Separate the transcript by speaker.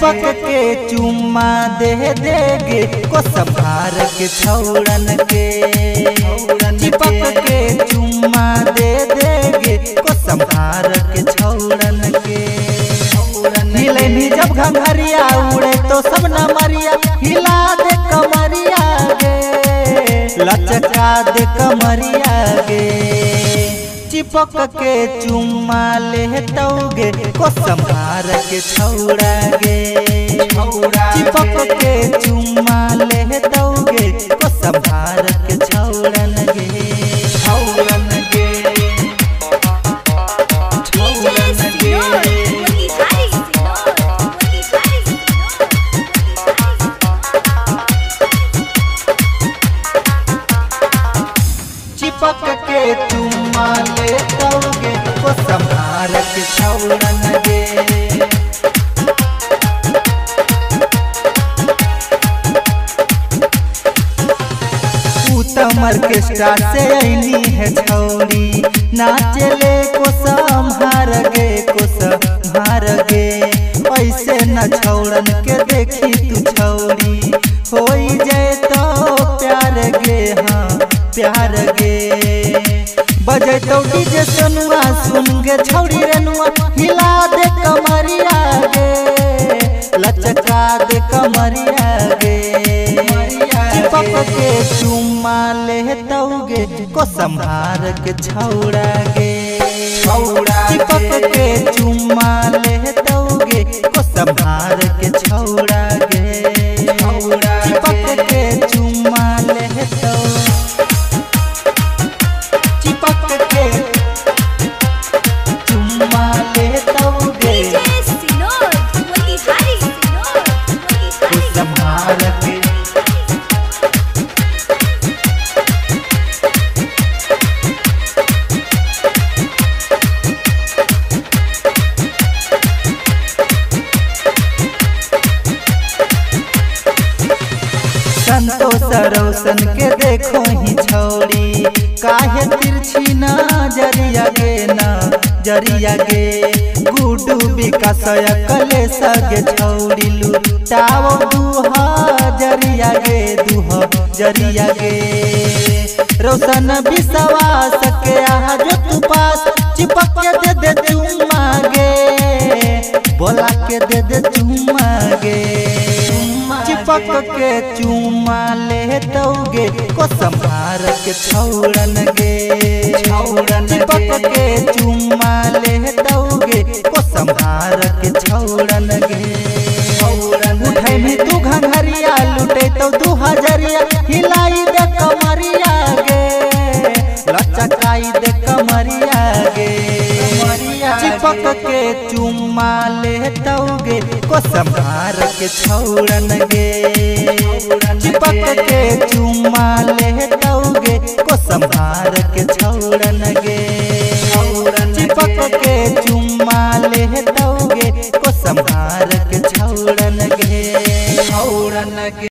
Speaker 1: चिपक के चुम्मा दे देगे को संभार के छौड़न के। चिपक के चुम्मा दे देगे को संभार के छौड़न के। हिले भी जब घंघरिया उड़े तो सब न मरिया हिला दे कमरिया गे, लचका दे कमरिया गे। चिपक के चुम्मा ले तौगे को संभार के छौड़ा गे। चिपक के चुम्मा ले तौगे को संभार के छौड़न गे। छौड़न गे, छौड़न गे। चिपक के चुम्मा ले तौगे को संभार के छौड़न गे। तमर के स्टार से ऐनी है छौरी नाचले को संभार गे को संभार गे। ऐसे न छौड़न के देखी तू छौरी होई जाए तो प्यार गे, हाँ प्यार गे। बजे तो डीजे सुनवा सुन गे छौरी रनुआ हिला दे कमरिया गे, लचका दे कमरिया गे। चिपक के चुम्मा ले तौगे को संभार के छौड़ा गे। चिपक के चुम्मा ले तौगे को संभार के छौड़ा गे। चिपक के चुम्मा ले तौ, चिपक के चुम्मा ले तौगे को संभार के। संतोष रोशन के देखो ही छौरी काहे तिरछी नजरिया गे नजरिया गे। गुडू विकास कलेश गे छौरी लुटाओ दुहजरिया गे दुहजरिया गे। रोशन विश्वास के आ जो तू पास चिपक के दे दे चुम्मा गे, बोला के दे दे चुम्मा गे। चिपक के चुम्मा ले तौगे को संभार के छौड़न गे। चिपक के चुम्मा ले तौगे को संभार के छौड़न गे। उठे भी तू घंघरिया लुटे तो दुहजरिया हिलाई दे कमरिया गे, लचकाई दे कमरिया गे। चिपक के चुम्मा ले तौगे को संभार के छौड़न गे। चिपक के चुम्मा ले तौगे को संभार के छौड़न गे। चिपक के चुम्मा ले तौगे को संभार